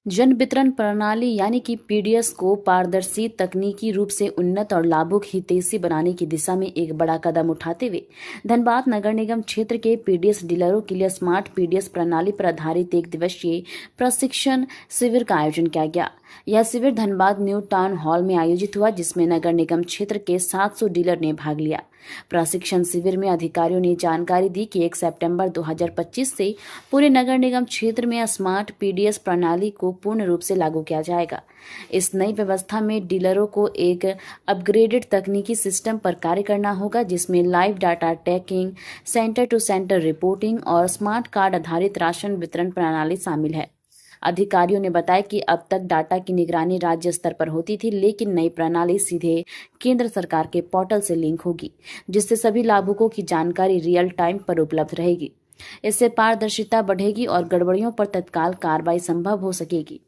जन वितरण प्रणाली यानी कि पीडीएस को पारदर्शी, तकनीकी रूप से उन्नत और लाभुक हितैषी बनाने की दिशा में एक बड़ा कदम उठाते हुए धनबाद नगर निगम क्षेत्र के पीडीएस डीलरों के लिए स्मार्ट पीडीएस प्रणाली पर आधारित 1 दिवसीय प्रशिक्षण शिविर का आयोजन किया गया। यह शिविर धनबाद न्यू टाउन हॉल में आयोजित हुआ, जिसमें नगर निगम क्षेत्र के 700 डीलर ने भाग लिया। प्रशिक्षण शिविर में अधिकारियों ने जानकारी दी कि 1 सितंबर 2025 से पूरे नगर निगम क्षेत्र में स्मार्ट पीडीएस प्रणाली को पूर्ण रूप से लागू किया जाएगा। इस नई व्यवस्था में डीलरों को एक अपग्रेडेड तकनीकी सिस्टम पर कार्य करना होगा, जिसमें live data tracking, centre to centre reporting और स्मार्ट कार्ड आधारित राशन वितरण प्रणाली शामिल है। अधिकारियों ने बताया कि अब तक डाटा की निगरानी राज्य स्तर पर होती थी, लेकिन नई प्रणाली सीधे केंद्र सरकार के पोर्टल से लिंक होगी, जिससे सभी लाभुकों की जानकारी रियल टाइम पर उपलब्ध रहेगी। इससे पारदर्शिता बढ़ेगी और गड़बड़ियों पर तत्काल कार्रवाई संभव हो सकेगी।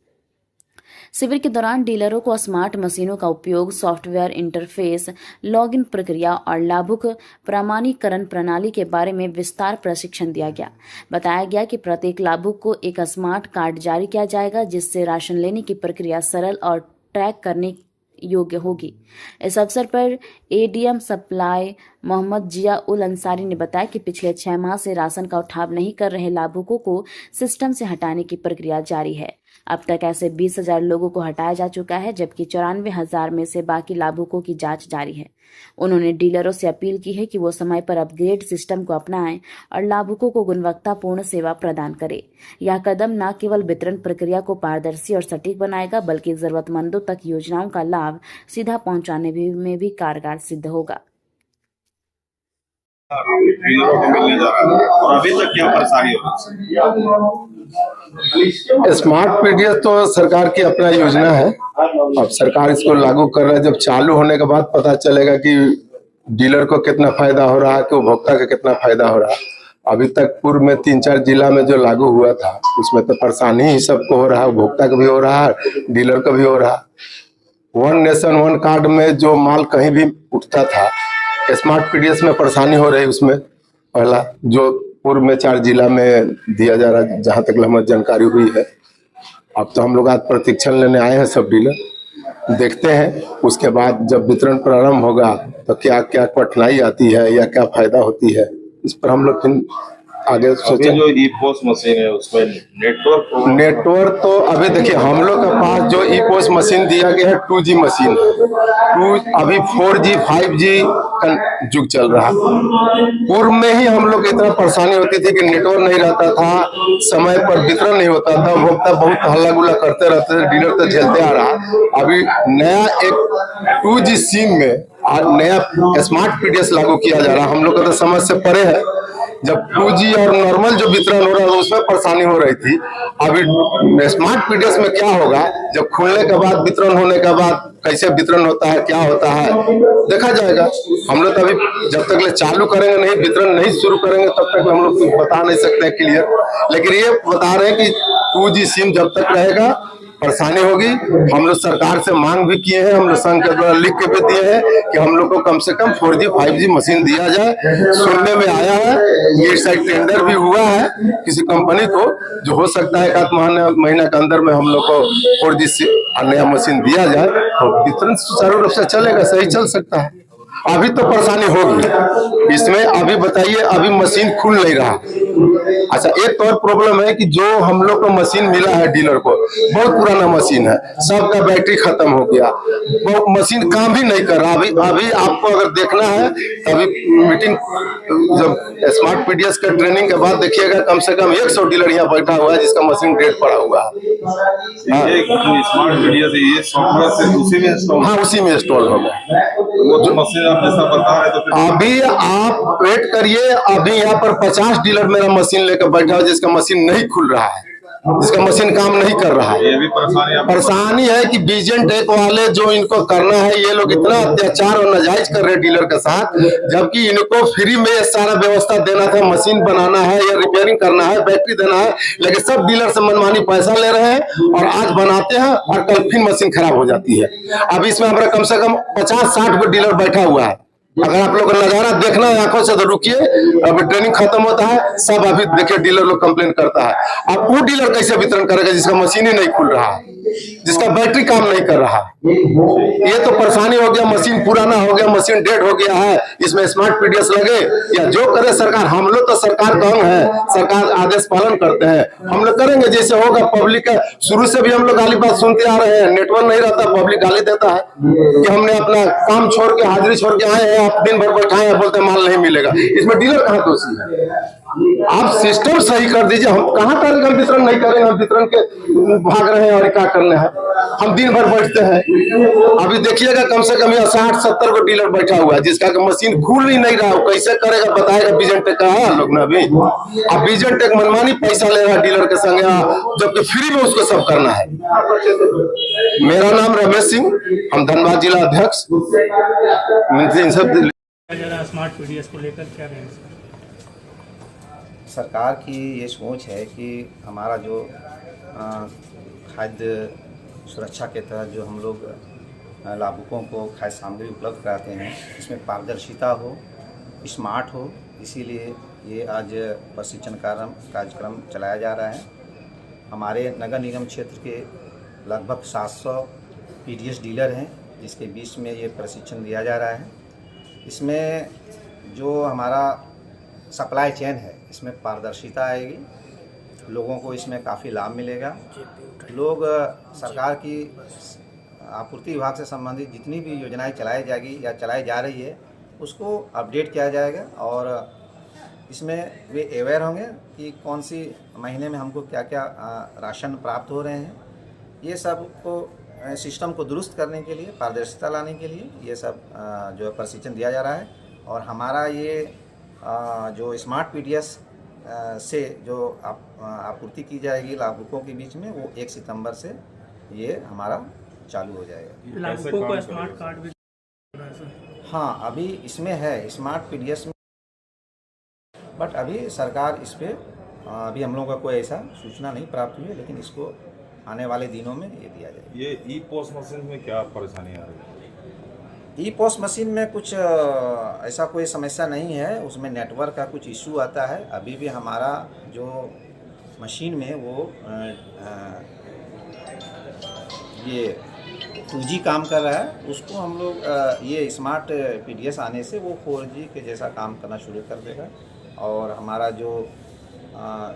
शिविर के दौरान डीलरों को स्मार्ट मशीनों का उपयोग, सॉफ्टवेयर इंटरफेस, लॉगिन प्रक्रिया और लाभुक प्रमाणीकरण प्रणाली के बारे में विस्तार प्रशिक्षण दिया गया। बताया गया कि प्रत्येक लाभुक को एक स्मार्ट कार्ड जारी किया जाएगा, जिससे राशन लेने की प्रक्रिया सरल और ट्रैक करने योग्य होगी। इस अवसर पर एडीएम सप्लाई मोहम्मद जिया उल अंसारी ने बताया कि पिछले 6 माह से राशन का उठाव नहीं कर रहे लाभुकों को सिस्टम से हटाने की प्रक्रिया जारी है। अब तक ऐसे 20,000 लोगों को हटाया जा चुका है, जबकि 94,000 में से बाकी लाभुकों की जांच जारी है। उन्होंने डीलरों से अपील की है कि वो समय पर अपग्रेड सिस्टम को अपनाएं और लाभुकों को गुणवत्तापूर्ण सेवा प्रदान करें। यह कदम न केवल वितरण प्रक्रिया को पारदर्शी और सटीक बनाएगा, बल्कि जरूरतमंदों तक योजनाओं का लाभ सीधा पहुंचाने में भी कारगर सिद्ध होगा। डीलरों को मिलने जा रहा है और अभी तक क्या परेशानी हो रही है? स्मार्ट पीडीएस तो सरकार की अपना योजना है। अब सरकार इसको लागू कर रहा है। जब चालू होने के बाद पता चलेगा कि डीलर को कितना फायदा हो रहा है, कि उपभोक्ता का कितना फायदा हो रहा है। अभी तक पूर्व में 3-4 जिला में जो लागू हुआ था, उसमें तो परेशानी ही सबको हो रहा है, उपभोक्ता का भी हो रहा है, डीलर का भी हो रहा है। 1 नेशन 1 कार्ड में जो माल कहीं भी उठता था, स्मार्ट पीडीएस में परेशानी हो रही। उसमें पहला जो पूर्व में 4 जिला में दिया जा रहा है, जहां तक हमें जानकारी हुई है। अब तो हम लोग आज प्रशिक्षण लेने आए हैं, सब डीलर देखते हैं। उसके बाद जब वितरण प्रारंभ होगा तो क्या क्या कठिनाई आती है या क्या फायदा होती है, इस पर हम लोग फिर आगे सोचें। जो ई-पोस्ट मशीन है उसमें नेटवर्क तो अभी देखिए, हम लोग के पास जो ई-पोस्ट मशीन दिया गया है 2G मशीन है। अभी 4G 5G का युग चल रहा है। पूर्व में ही हम लोग इतना परेशानी होती थी कि नेटवर्क नहीं रहता था, समय पर वितरण नहीं होता था, उपभोक्ता बहुत हल्ला गुल्ला करते रहते थे, डीलर तो झेलते आ रहा। अभी नया एक 2G सिम में नया स्मार्ट पीडीएस लागू किया जा रहा है। हम लोग का तो समझ से परे है। जब 2G और नॉर्मल जो वितरण हो रहा है उसमें परेशानी हो रही थी। अभी स्मार्ट पीडीएस में क्या होगा, जब खुलने के बाद, वितरण होने के बाद कैसे वितरण होता है, क्या होता है, देखा जाएगा। हम लोग तो अभी जब तक ले चालू करेंगे नहीं, वितरण नहीं शुरू करेंगे, तब तक हम लोग कुछ बता नहीं सकते क्लियर। लेकिन ये बता रहे हैं कि 2G सिम जब तक रहेगा परेशानी होगी। हम लोग सरकार से मांग भी किए हैं, हम लोग संघ के द्वारा लिख के भी दिए हैं कि हम लोग को कम से कम 4G 5G मशीन दिया जाए। सुनने में आया है, ये साइड टेंडर भी हुआ है किसी कंपनी को, जो हो सकता है 1 महीना के अंदर में हम लोग को 4G से नया मशीन दिया जाए तो वितरण सुचारू रूप से चलेगा, सही चल सकता है। अभी तो परेशानी होगी इसमें। अभी बताइए, अभी मशीन खुल नहीं रहा। अच्छा, एक और प्रॉब्लम है कि जो हम लोग को मशीन मिला है डीलर को, बहुत पुराना मशीन है, सबका बैटरी खत्म हो गया, वो मशीन काम भी नहीं कर रहा। अभी आपको अगर देखना है, अभी मीटिंग जब स्मार्ट पीडीएस का ट्रेनिंग के बाद देखिएगा, कम से कम 100 डीलर यहाँ बैठा हुआ है जिसका मशीन डेट पड़ा हुआ है। स्मार्ट पीडीएस ये सॉफ्टवेयर से उसी में इंस्टॉल, हाँ, उसी में इंस्टॉल होगा। वो जो मशीन आप जैसा बता रहे तो अभी आप वेट करिए। अभी यहाँ पर 50 डीलर मेरा मशीन लेकर बैठा है जिसका मशीन नहीं खुल रहा है, जिसका मशीन काम नहीं कर रहा है। ये भी परेशानी है कि विजन टेक वाले जो इनको करना है, ये लोग इतना अत्याचार और नाजायज कर रहे हैं डीलर के साथ, जबकि इनको फ्री में सारा व्यवस्था देना था। मशीन बनाना है या रिपेयरिंग करना है, बैटरी देना है, लेकिन सब डीलर से मनमानी पैसा ले रहे हैं और आज बनाते हैं और कल फिर मशीन खराब हो जाती है। अब इसमें हमारा कम से कम 50-60 डीलर बैठा हुआ है अगर आप लोग को नजारा देखना है आंखों से तो रुकिए, अभी ट्रेनिंग खत्म होता है, सब अभी देखिए डीलर लोग कंप्लेन करता है। अब वो डीलर कैसे वितरण करेगा जिसका मशीन ही नहीं खुल रहा, जिसका बैटरी काम नहीं कर रहा। ये तो परेशानी हो गया, मशीन पुराना हो गया, मशीन डेड हो गया है, इसमें स्मार्ट पीडीएस लगे या जो करे सरकार। हम लोग तो सरकार का अंग है, सरकार आदेश पालन करते हैं, हम लोग करेंगे जैसे होगा। पब्लिक का शुरू से भी हम लोग गाली बात सुनते आ रहे हैं, नेटवर्क नहीं रहता पब्लिक गाली देता है कि हमने अपना काम छोड़ के हाजिरी छोड़ के आए हैं, आप दिन भर बैठाए हैं, बोलते माल नहीं मिलेगा। इसमें डीलर कहाँ दोषी है? आप सिस्टम सही कर दीजिए। हम कहाँ करेंगे, हम वितरण नहीं करेंगे, हम वितरण के भाग रहे हैं और क्या करने हैं, हम दिन भर बैठते हैं। अभी देखिएगा कम से कम 60-70 को डीलर बैठा हुआ है जिसका मशीन खुल ही नहीं रहा, कैसे करेगा बताएगा। विजन टेक का है लोग ना अभी, अब विजन टेक मनमानी पैसा ले रहा है डीलर के संग, जबकि फ्री में उसको सब करना है। मेरा नाम रमेश सिंह, हम धनबाद जिला अध्यक्ष। इन सब स्मार्ट पीडीएस को लेकर क्या रहेंगे सर? सरकार की ये सोच है कि हमारा जो खाद्य सुरक्षा के तहत जो हम लोग लाभुकों को खाद्य सामग्री उपलब्ध कराते हैं, इसमें पारदर्शिता हो, स्मार्ट हो, इसीलिए ये आज प्रशिक्षण कार्यक्रम चलाया जा रहा है। हमारे नगर निगम क्षेत्र के लगभग 700 पीडीएस डीलर हैं जिसके बीच में ये प्रशिक्षण दिया जा रहा है। इसमें जो हमारा सप्लाई चेन है इसमें पारदर्शिता आएगी, लोगों को इसमें काफ़ी लाभ मिलेगा। लोग सरकार की आपूर्ति विभाग से संबंधित जितनी भी योजनाएं चलाई जाएगी या चलाई जा रही है उसको अपडेट किया जाएगा और इसमें वे अवेयर होंगे कि कौन सी महीने में हमको क्या क्या राशन प्राप्त हो रहे हैं। ये सब को सिस्टम को दुरुस्त करने के लिए, पारदर्शिता लाने के लिए ये सब जो है प्रशिक्षण दिया जा रहा है। और हमारा ये जो स्मार्ट पीडीएस से जो आपूर्ति की जाएगी लाभुकों के बीच में, वो 1 सितंबर से ये हमारा चालू हो जाएगा। लाभुकों को स्मार्ट कार्ड भी हाँ, अभी इसमें है स्मार्ट पीडीएस में, बट अभी सरकार इस पे अभी हम लोगों का कोई ऐसा सूचना नहीं प्राप्त हुई है, लेकिन इसको आने वाले दिनों में ये दिया जाएगा। ये ई पोस्ट मशीन में क्या परेशानी आ रही है? ई पोस्ट मशीन में कुछ ऐसा कोई समस्या नहीं है, उसमें नेटवर्क का कुछ इशू आता है। अभी भी हमारा जो मशीन में वो ये 2G काम कर रहा है, उसको हम लोग ये स्मार्ट पीडीएस आने से वो 4G के जैसा काम करना शुरू कर देगा और हमारा जो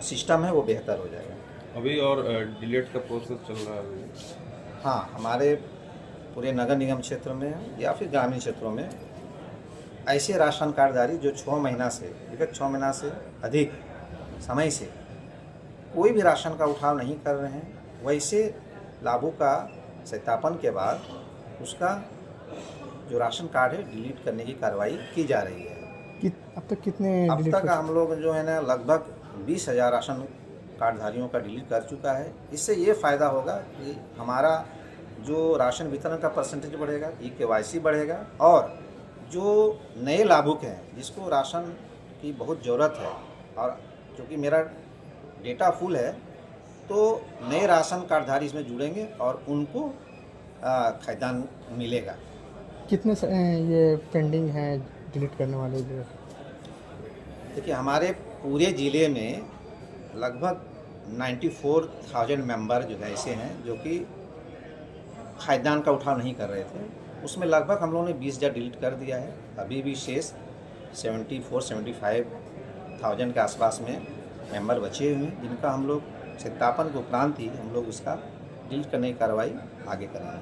सिस्टम है वो बेहतर हो जाएगा। अभी और डिलीट का प्रोसेस चल रहा है? हाँ, हमारे पूरे नगर निगम क्षेत्र में या फिर ग्रामीण क्षेत्रों में ऐसे राशन कार्डधारी जो 6 महीना से विगत 6 महीना से अधिक समय से कोई भी राशन का उठाव नहीं कर रहे हैं, वैसे लाभुक का सत्यापन के बाद उसका जो राशन कार्ड है डिलीट करने की कार्रवाई की जा रही है। अब तक कितने? अब तक हम लोग जो है ना लगभग 20,000 राशन कार्डधारियों का डिलीट कर चुका है। इससे ये फ़ायदा होगा कि हमारा जो राशन वितरण का परसेंटेज बढ़ेगा, KYC बढ़ेगा और जो नए लाभुक हैं जिसको राशन की बहुत ज़रूरत है और क्योंकि मेरा डेटा फुल है तो नए राशन कार्डधारी इसमें जुड़ेंगे और उनको खाद्यान्न मिलेगा। कितने ये पेंडिंग है डिलीट करने वाले? देखिए, हमारे पूरे ज़िले में लगभग 94,000 मेंबर जो ऐसे हैं जो कि खाद्यान्न का उठाव नहीं कर रहे थे, उसमें लगभग हम लोगों ने 20,000 डिलीट कर दिया है। अभी भी शेष 74-75,000 के आसपास में मेंबर बचे हुए हैं जिनका हम लोग सत्यापन के उपरांत ही हम लोग उसका डिलीट करने की कार्रवाई आगे करेंगे।